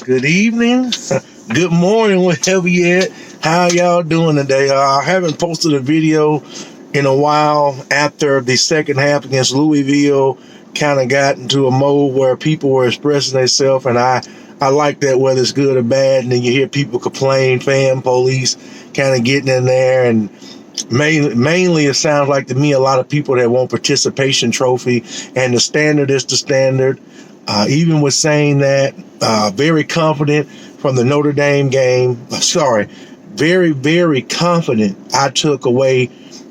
Good evening, good morning, wherever you at. How y'all doing today? I haven't posted a video in a while after the second half against Louisville kind of got into a mode where people were expressing themselves, and I like that, whether it's good or bad. And then you hear people complain, fan police kind of getting in there, and mainly it sounds like to me a lot of people that want participation trophy, and the standard is the standard. Even with saying that, very confident from the Notre Dame game. Very, very confident I took away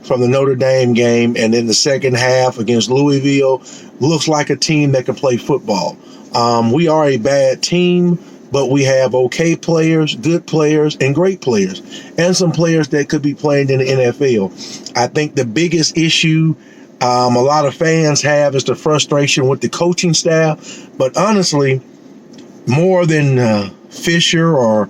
from the Notre Dame game. And in the second half against Louisville, looks like a team that can play football. We are a bad team, but we have okay players, good players, and great players, and some players that could be playing in the NFL. I think the biggest issue a lot of fans have is the frustration with the coaching staff. But honestly, more than Fisher or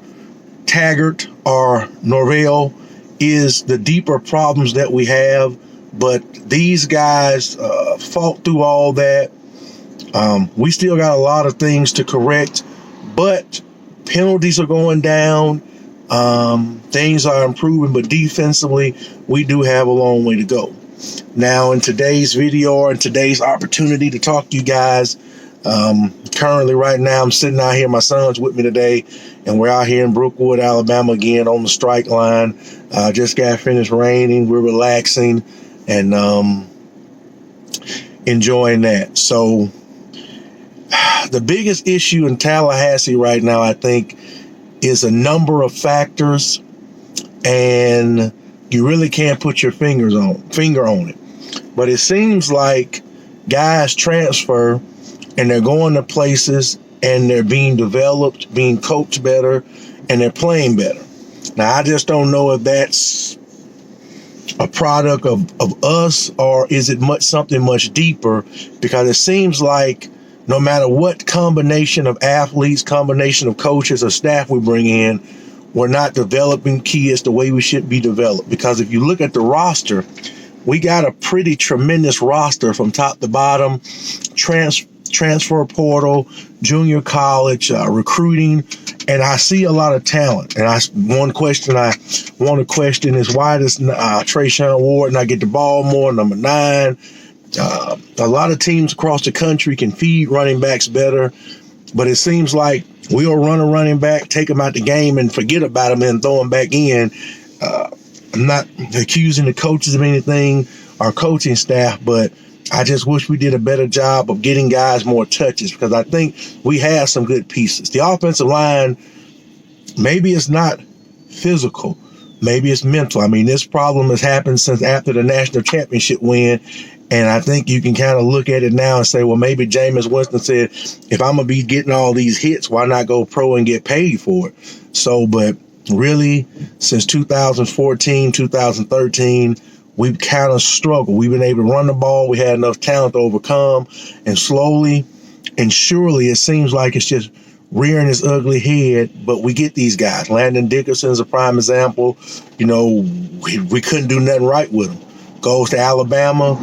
Taggart or Norvell is the deeper problems that we have. But these guys fought through all that. We still got a lot of things to correct, but penalties are going down. Things are improving, but defensively, we do have a long way to go. Now, in today's video, or in today's opportunity to talk to you guys, currently right now, I'm sitting out here. My son's with me today, and we're out here in Brookwood, Alabama again on the strike line. Just got finished raining. We're relaxing and enjoying that. So the biggest issue in Tallahassee right now, I think, is a number of factors, and you really can't put your finger on it. But it seems like guys transfer and they're going to places and they're being developed, being coached better, and they're playing better. Now, I just don't know if that's a product of us, or is it something much deeper, because it seems like no matter what combination of athletes, combination of coaches or staff we bring in, we're not developing kids the way we should be developed. Because if you look at the roster, we got a pretty tremendous roster from top to bottom, transfer portal, junior college, recruiting, and I see a lot of talent. And one question I want to question is, why does Trayshawn Ward not get the ball more, number 9? A lot of teams across the country can feed running backs better, but it seems like we'll run a running back, take him out the game, and forget about him and throw him back in. I'm not accusing the coaches of anything, our coaching staff, but I just wish we did a better job of getting guys more touches, because I think we have some good pieces. The offensive line, maybe it's not physical, maybe it's mental. I mean, this problem has happened since after the national championship win. And I think you can kind of look at it now and say, well, maybe Jameis Winston said, if I'm going to be getting all these hits, why not go pro and get paid for it? So, but really, since 2014, 2013, we've kind of struggled. We've been able to run the ball. We had enough talent to overcome. And slowly and surely, it seems like it's just rearing its ugly head. But we get these guys. Landon Dickerson's a prime example. You know, we couldn't do nothing right with him. Goes to Alabama,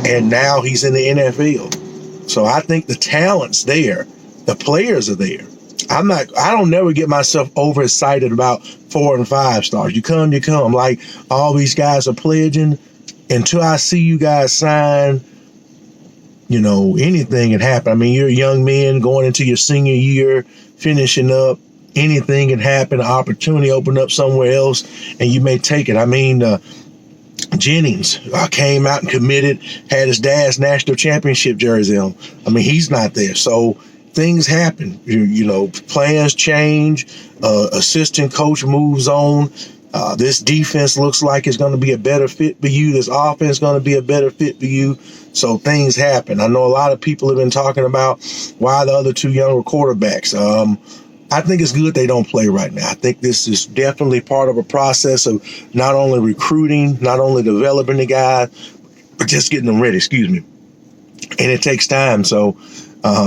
and now he's in the NFL. So I think the talent's there. The players are there. I don't never get myself overexcited about 4 and 5 stars. You come. Like, all these guys are pledging. Until I see you guys sign, anything can happen. I mean, you're a young man going into your senior year, finishing up. Anything can happen. An opportunity open up somewhere else, and you may take it. I mean, Jennings came out and committed, had his dad's national championship jersey on. I mean, he's not there. So things happen. Plans change. Assistant coach moves on. This defense looks like it's going to be a better fit for you. This offense is going to be a better fit for you. So things happen. I know a lot of people have been talking about why the other 2 younger quarterbacks. I think it's good they don't play right now. I think this is definitely part of a process of not only recruiting, not only developing the guys, but just getting them ready, And it takes time. So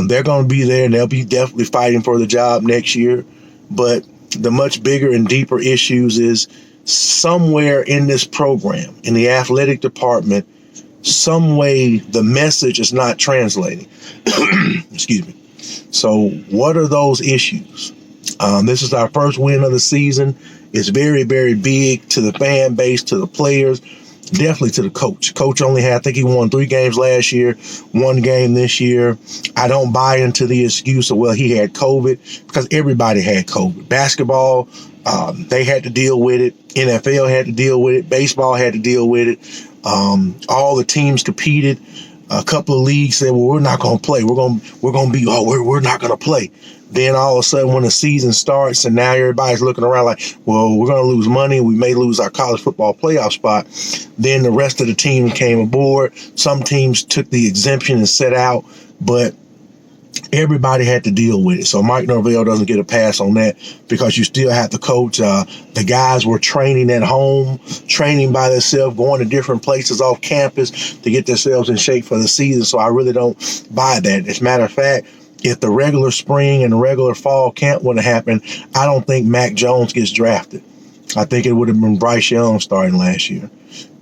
they're going to be there, and they'll be definitely fighting for the job next year. But the much bigger and deeper issues is somewhere in this program, in the athletic department, some way the message is not translating. Excuse me. So what are those issues? This is our first win of the season. It's very, very big to the fan base, to the players, definitely to the coach. Coach only had, I think he won 3 games last year, 1 game this year. I don't buy into the excuse of, well, he had COVID, because everybody had COVID. Basketball, they had to deal with it. NFL had to deal with it. Baseball had to deal with it. All the teams competed. A couple of leagues said, well, we're not going to play. We're not going to play. Then all of a sudden when the season starts and now everybody's looking around like, well, we're going to lose money. We may lose our college football playoff spot. Then the rest of the team came aboard. Some teams took the exemption and set out, but everybody had to deal with it. So Mike Norvell doesn't get a pass on that, because you still have to coach. The guys were training at home, training by themselves, going to different places off campus to get themselves in shape for the season. So I really don't buy that. As a matter of fact, if the regular spring and the regular fall camp would have happened, I don't think Mac Jones gets drafted. I think it would have been Bryce Young starting last year.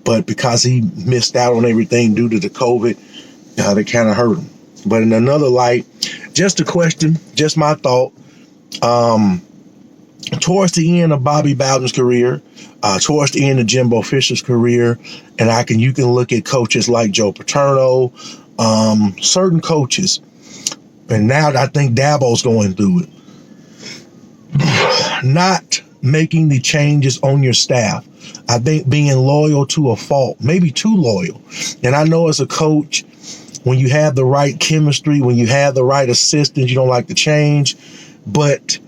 But because he missed out on everything due to the COVID, they kind of hurt him. But in another light, just a question, just my thought. Towards the end of Bobby Bowden's career, towards the end of Jimbo Fisher's career, and you can look at coaches like Joe Paterno, certain coaches. And now I think Dabo's going through it. Not making the changes on your staff. I think being loyal to a fault, maybe too loyal. And I know as a coach, when you have the right chemistry, when you have the right assistants, you don't like to change. But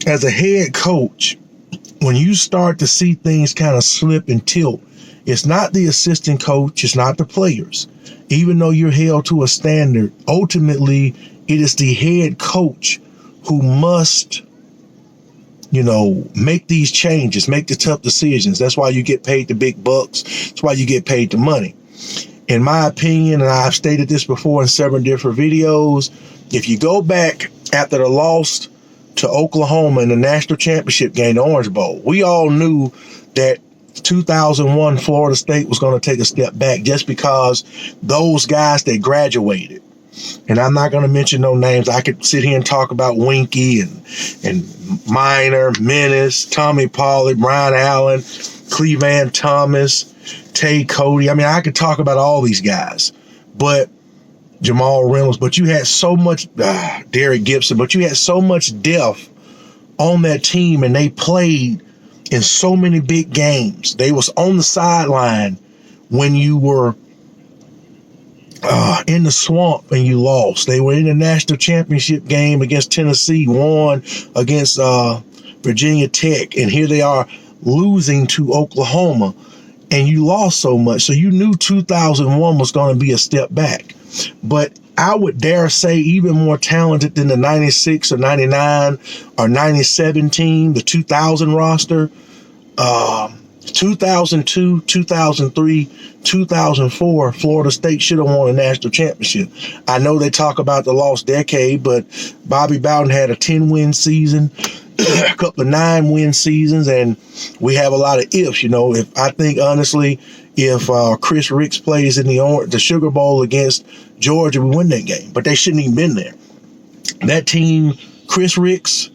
as a head coach, when you start to see things kind of slip and tilt, it's not the assistant coach, it's not the players. Even though you're held to a standard, ultimately, it is the head coach who must, make these changes, make the tough decisions. That's why you get paid the big bucks. That's why you get paid the money. In my opinion, and I've stated this before in several different videos, if you go back after the loss to Oklahoma in the national championship game, the Orange Bowl, we all knew that 2001 Florida State was going to take a step back just because those guys that graduated, and I'm not going to mention no names. I could sit here and talk about Winky and Minor, Menace, Tommy Pollard, Brian Allen, Cleveland Thomas, Tay Cody. I mean, I could talk about all these guys, but Jamal Reynolds, but you had so much, Derek Gibson, but you had so much depth on that team, and they played in so many big games. They was on the sideline when you were in the swamp and you lost. They were in the national championship game against Tennessee, won against Virginia Tech, and here they are losing to Oklahoma, and you lost so much. So you knew 2001 was going to be a step back. But I would dare say even more talented than the 96 or 99 or 97 team, the 2000 roster, 2002, 2003, 2004, Florida State should have won a national championship. I know they talk about the lost decade, but Bobby Bowden had a 10-win season, a couple of 9-win seasons, and we have a lot of ifs. If I think honestly, if Chris Ricks plays in the Sugar Bowl against Georgia, we win that game. But they shouldn't even been there. That team, Chris Ricks,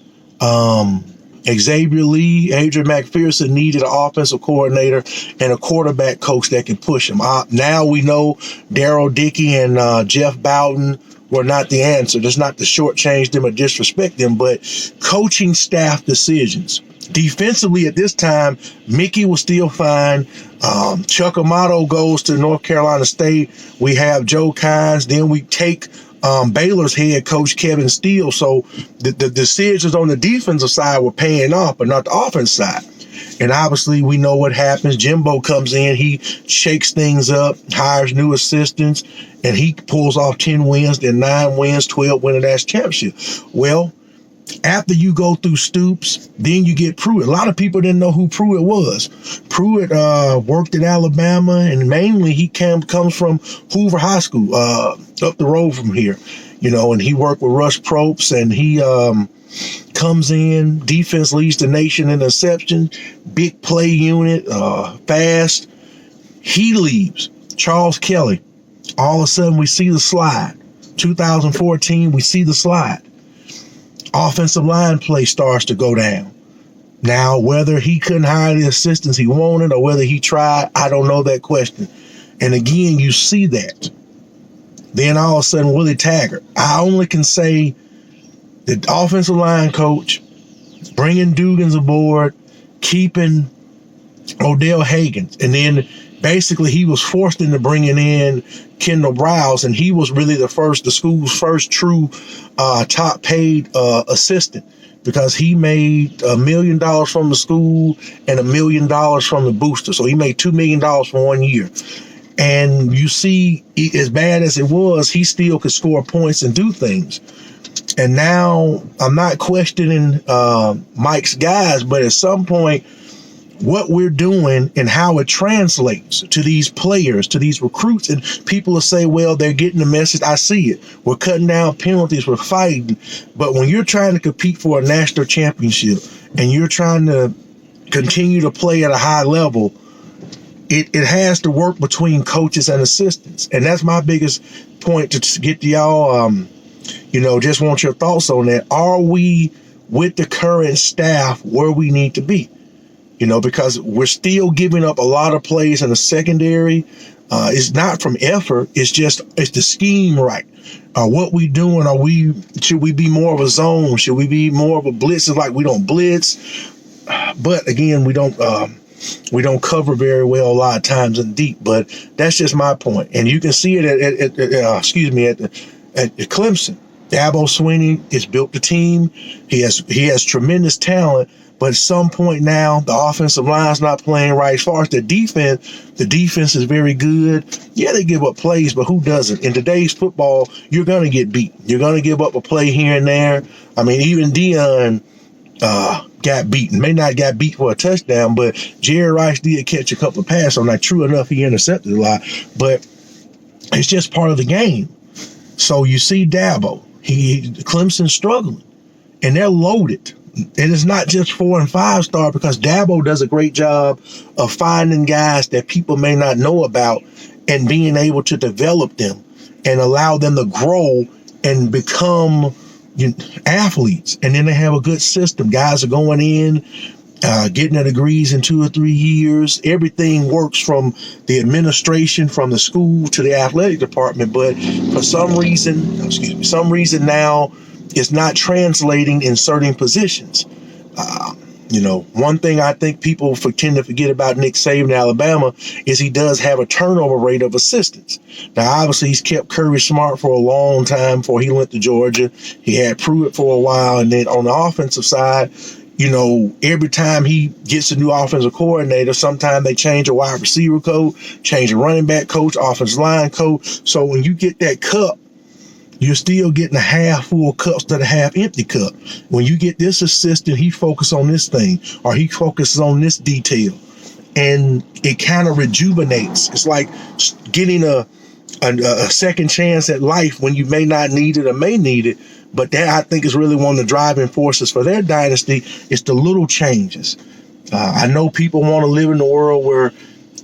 Xavier Lee, Adrian McPherson needed an offensive coordinator and a quarterback coach that can push them. Now we know Darryl Dickey and Jeff Bowden were not the answer. That's not to shortchange them or disrespect them, but coaching staff decisions. Defensively at this time, Mickey was still fine. Chuck Amato goes to North Carolina State. We have Joe Kynes. Then we take Baylor's head coach, Kevin Steele. So the decisions on the defensive side were paying off, but not the offense side. And obviously, we know what happens. Jimbo comes in, he shakes things up, hires new assistants, and he pulls off 10 wins, then 9 wins, 12 win a national championship. Well, after you go through Stoops, then you get Pruitt. A lot of people didn't know who Pruitt was. Pruitt worked at Alabama, and mainly he comes from Hoover High School, up the road from here, and he worked with Russ Propst, and he comes in, defense leads the nation in interception, big play unit, fast. He leaves. Charles Kelly. All of a sudden, we see the slide. 2014, we see the slide. Offensive line play starts to go down. Now, whether he couldn't hire the assistants he wanted or whether he tried, I don't know that question. And again, you see that. Then all of a sudden, Willie Taggart. I only can say the offensive line coach, bringing Dugans aboard, keeping Odell Haggins. And then basically he was forced into bringing in Kendall Browse, and he was really the school's first true top paid assistant, because he made $1 million from the school and $1 million from the booster. So he made $2 million for 1 year. And you see, as bad as it was, he still could score points and do things. And now I'm not questioning Mike's guys, but at some point, what we're doing and how it translates to these players, to these recruits, and people will say, well, they're getting the message. I see it. We're cutting down penalties. We're fighting. But when you're trying to compete for a national championship and you're trying to continue to play at a high level, it has to work between coaches and assistants. And that's my biggest point to get to y'all. Just want your thoughts on that. Are we, with the current staff, where we need to be? Because we're still giving up a lot of plays in the secondary. It's not from effort. It's the scheme right. What we doing? Should we be more of a zone? Should we be more of a blitz? It's like we don't blitz. But again, we don't cover very well a lot of times in deep. But that's just my point. And you can see it at Clemson. Dabo Swinney has built the team. He has tremendous talent. But at some point now, the offensive line's not playing right. As far as the defense is very good. Yeah, they give up plays, but who doesn't? In today's football, you're going to get beat. You're going to give up a play here and there. I mean, even Deion got beaten. May not got beat for a touchdown, but Jerry Rice did catch a couple of passes on that. True enough, he intercepted a lot. But it's just part of the game. So you see Dabo. Clemson's struggling, and they're loaded. And it's not just 4 and 5 star, because Dabo does a great job of finding guys that people may not know about and being able to develop them and allow them to grow and become athletes. And then they have a good system. Guys are going in, getting their degrees in 2 or 3 years. Everything works from the administration, from the school to the athletic department. But for some reason now, it's not translating in certain positions. One thing I think people tend to forget about Nick Saban in Alabama is he does have a turnover rate of assistants. Now, obviously, he's kept Kirby Smart for a long time before he went to Georgia. He had Pruitt for a while. And then on the offensive side, every time he gets a new offensive coordinator, sometimes they change a wide receiver coach, change a running back coach, offensive line coach. So when you get that cup, you're still getting a half full cup instead of a half empty cup. When you get this assistant, he focuses on this thing, or he focuses on this detail, and it kind of rejuvenates. It's like getting a second chance at life when you may not need it or may need it. But that, I think, is really one of the driving forces for their dynasty. It's the little changes. I know people want to live in a world where,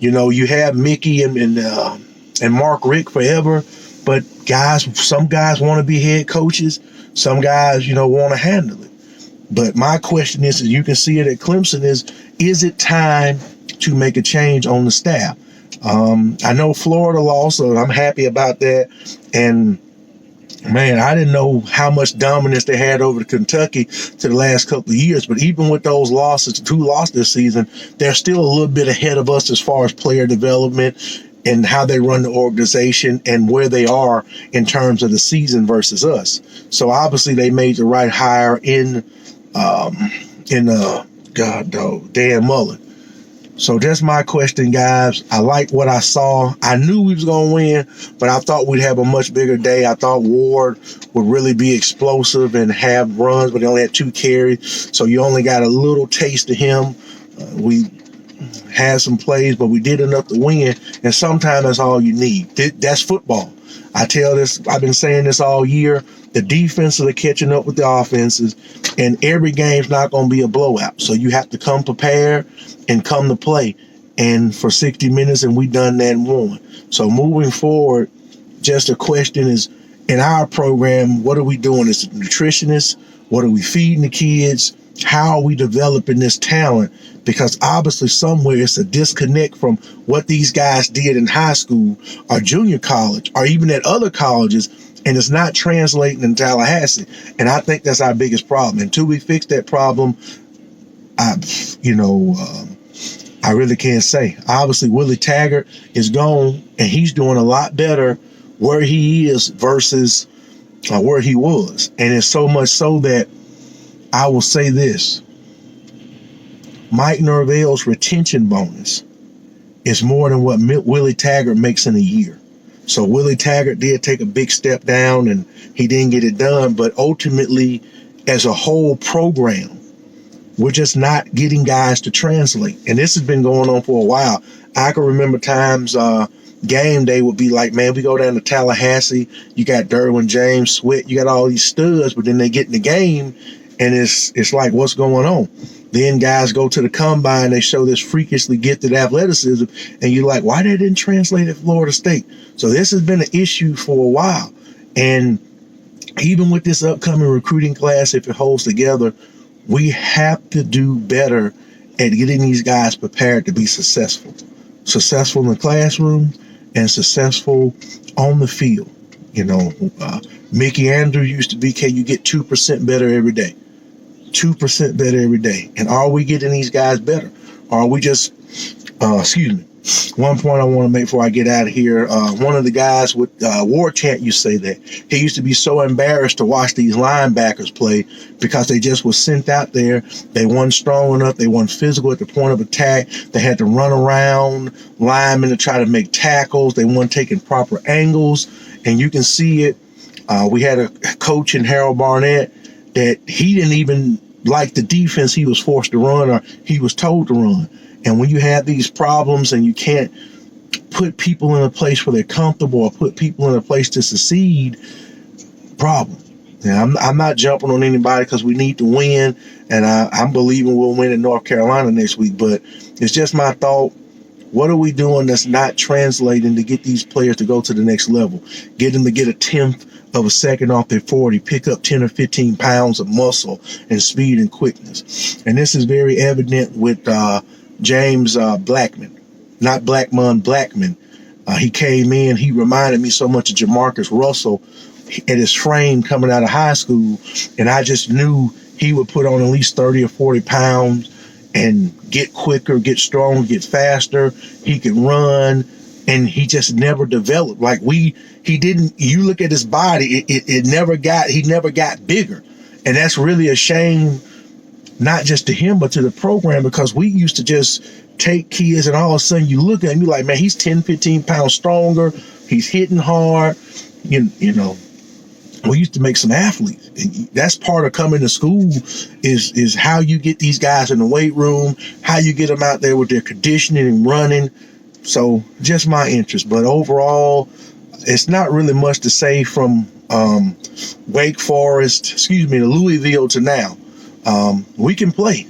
you have Mickey and Mark Richt forever. But some guys want to be head coaches. Some guys, want to handle it. But my question is, you can see it at Clemson, is it time to make a change on the staff? I know Florida lost, so I'm happy about that. And man, I didn't know how much dominance they had over Kentucky to the last couple of years. But even with those losses, 2 losses this season, they're still a little bit ahead of us as far as player development and how they run the organization and where they are in terms of the season versus us. So obviously they made the right hire in Dan Mullen. So that's my question, guys. I like what I saw. I knew we was going to win, but I thought we'd have a much bigger day. I thought Ward would really be explosive and have runs, but he only had 2 carries. So you only got a little taste of him. We had some plays, but we did enough to win. And sometimes that's all you need. That's football. I've been saying this all year. The defenses are catching up with the offenses, and every game's not going to be a blowout. So you have to come prepared and come to play. And for 60 minutes, and we done that and won. So moving forward, just a question is, in our program, what are we doing as nutritionists? What are we feeding the kids? How are we developing this talent? Because obviously somewhere it's a disconnect from what these guys did in high school or junior college or even at other colleges, and it's not translating in Tallahassee. And I think that's our biggest problem. Until we fix that problem, I really can't say. Obviously, Willie Taggart is gone, and he's doing a lot better where he is versus where he was. And it's so much so that I will say this. Mike Norvell's retention bonus is more than what Willie Taggart makes in a year. So Willie Taggart did take a big step down, and he didn't get it done. But ultimately, as a whole program, we're just not getting guys to translate. And this has been going on for a while. I can remember times game day would be like, man, we go down to Tallahassee. You got Derwin James, Sweat. You got all these studs, but then they get in the game, and it's like, what's going on? Then guys go to the combine. They show this freakishly gifted athleticism, and you're like, why they didn't translate at Florida State? So this has been an issue for a while. And even with this upcoming recruiting class, if it holds together, we have to do better at getting these guys prepared to be successful. Successful in the classroom and successful on the field. Mickey Andrews used to be, can you get 2% better every day? 2% better every day. And are we getting these guys better? Or are we just, one point I want to make before I get out of here. One of the guys with War Chant used to say that he used to be so embarrassed to watch these linebackers play because they just was sent out there. They weren't strong enough. They weren't physical at the point of attack. They had to run around linemen to try to make tackles. They weren't taking proper angles. And you can see it. We had a coach in Harold Barnett that he didn't even like the defense he was forced to run or he was told to run. And when you have these problems and you can't put people in a place where they're comfortable or put people in a place to succeed, problem. Now, I'm not jumping on anybody because we need to win, and I'm believing we'll win in North Carolina next week. But it's just my thought. What are we doing that's not translating to get these players to go to the next level? Get them to get a tenth of a second off their 40, pick up 10 or 15 pounds of muscle and speed and quickness. And this is very evident with James Blackman. Not Blackman, Blackman. He came in, he reminded me so much of Jamarcus Russell at his frame coming out of high school, and I just knew he would put on at least 30 or 40 pounds and get quicker, get stronger, get faster. He could run, and he just never developed. He didn't, you look at his body, he never got bigger. And that's really a shame, not just to him, but to the program, because we used to just take kids and all of a sudden you look at him, you're like, man, he's 10, 15 pounds stronger. He's hitting hard. You know, we used to make some athletes. That's part of coming to school is how you get these guys in the weight room, how you get them out there with their conditioning and running. So just my interest. But overall, it's not really much to say from Wake Forest, to Louisville to now. We can play.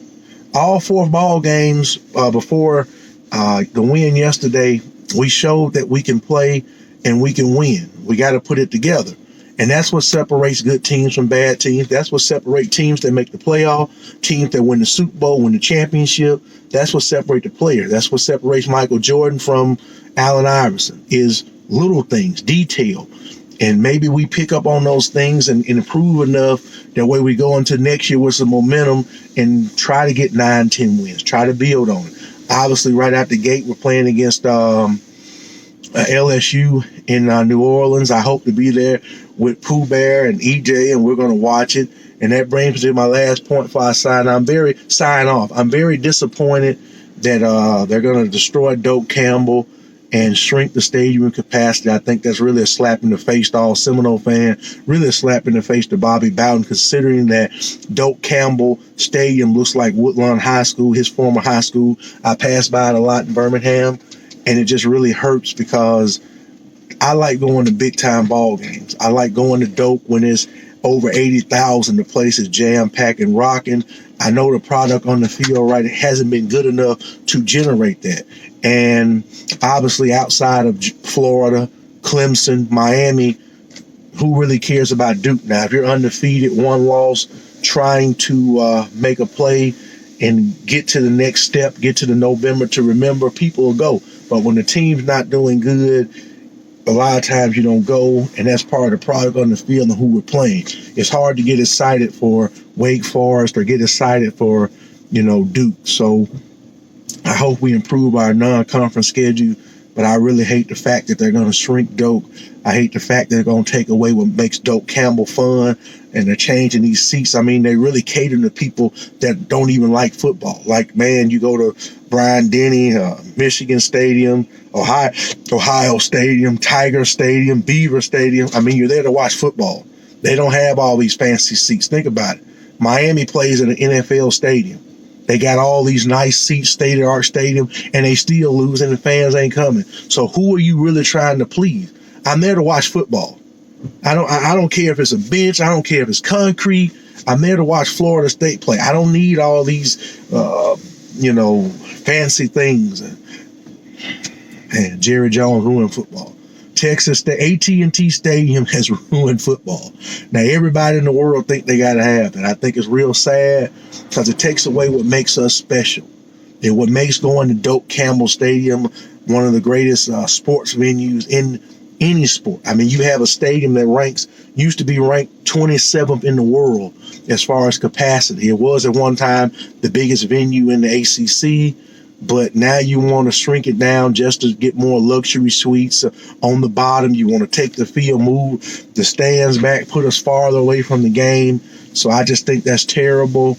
All four ball games before the win yesterday, we showed that we can play and we can win. We got to put it together. And that's what separates good teams from bad teams. That's what separates teams that make the playoff, teams that win the Super Bowl, win the championship. That's what separates the player. That's what separates Michael Jordan from Allen Iverson, is little things, detail. And maybe we pick up on those things and improve enough that way we go into next year with some momentum and try to get 9, 10 wins, try to build on it. Obviously, right out the gate, we're playing against LSU in New Orleans. I hope to be there with Pooh Bear and EJ, and we're going to watch it. And that brings me to my last point before I sign off. I'm very disappointed that they're going to destroy Doak Campbell and shrink the stadium capacity. I think that's really a slap in the face to all Seminole fans, really a slap in the face to Bobby Bowden, considering that Doak Campbell Stadium looks like Woodlawn High School, his former high school. I pass by it a lot in Birmingham, and it just really hurts because I like going to big-time ball games. I like going to Doak when it's over 80,000. The place is jam-packed and rocking. I know the product on the field, right, it hasn't been good enough to generate that. And obviously outside of Florida, Clemson, Miami, who really cares about Duke now? If you're undefeated, one loss, trying to make a play and get to the next step, get to the November to remember, people will go. But when the team's not doing good, a lot of times you don't go, and that's part of the product on the field and who we're playing. It's hard to get excited for Wake Forest or get excited for, Duke. So I hope we improve our non-conference schedule, but I really hate the fact that they're going to shrink Doak. I hate the fact that they're going to take away what makes Doak Campbell fun, and they're changing these seats. I mean, they really cater to people that don't even like football. Like, man, you go to Bryant-Denny, Michigan Stadium, Ohio Stadium, Tiger Stadium, Beaver Stadium. I mean, you're there to watch football. They don't have all these fancy seats. Think about it. Miami plays in an NFL stadium. They got all these nice seats, state-of-the-art stadium, and they still lose, and the fans ain't coming. So who are you really trying to please? I'm there to watch football. I don't care if it's a bench. I don't care if it's concrete. I'm there to watch Florida State play. I don't need all these, fancy things. Man, Jerry Jones ruined football. Texas, the AT&T Stadium has ruined football. Now, everybody in the world think they got to have it. I think it's real sad because it takes away what makes us special. And what makes going to Doak Campbell Stadium one of the greatest sports venues in any sport. I mean, you have a stadium that used to be ranked 27th in the world as far as capacity. It was at one time the biggest venue in the ACC. But now you want to shrink it down just to get more luxury suites on the bottom. You want to take the field, move the stands back, put us farther away from the game. So I just think that's terrible.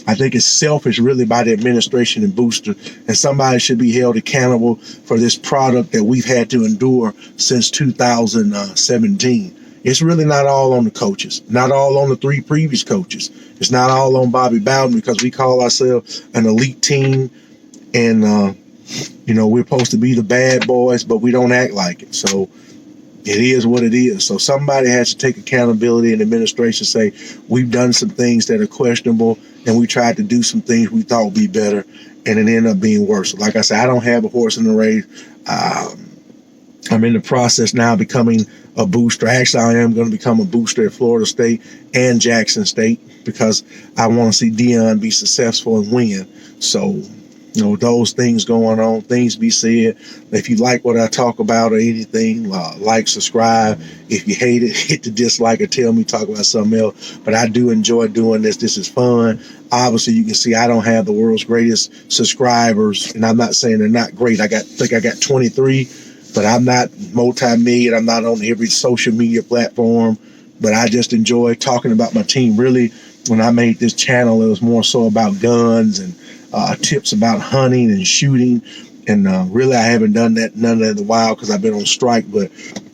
I think it's selfish, really, by the administration and booster. And somebody should be held accountable for this product that we've had to endure since 2017. It's really not all on the coaches, not all on the three previous coaches. It's not all on Bobby Bowden because we call ourselves an elite team. And, we're supposed to be the bad boys, but we don't act like it. So it is what it is. So somebody has to take accountability, and administration say, we've done some things that are questionable, and we tried to do some things we thought would be better, and it ended up being worse. Like I said, I don't have a horse in the race. I'm in the process now of becoming a booster. Actually, I am going to become a booster at Florida State and Jackson State because I want to see Deion be successful and win. So, those things going on, things be said. If you like what I talk about or anything, like, subscribe. If you hate it, hit the dislike or tell me talk about something else. But I do enjoy doing this. This is fun. Obviously, you can see I don't have the world's greatest subscribers, and I'm not saying they're not great. I think I got 23, but I'm not multi-million. I'm not on every social media platform, but I just enjoy talking about my team. Really, when I made this channel, it was more so about guns and tips about hunting and shooting. And really, I haven't done none of that in a while because I've been on strike. But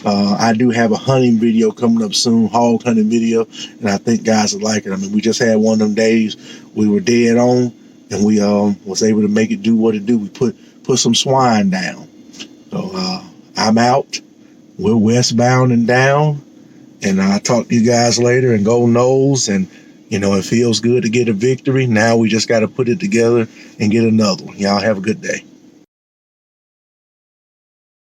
I do have a hunting video coming up soon, hog hunting video, and I think guys will like it. I mean, we just had one of them days we were dead on, and we was able to make it do what it do. We put some swine down. So I'm out. We're westbound and down, and I'll talk to you guys later. And go Noles. And it feels good to get a victory. Now we just got to put it together and get another one. Y'all have a good day.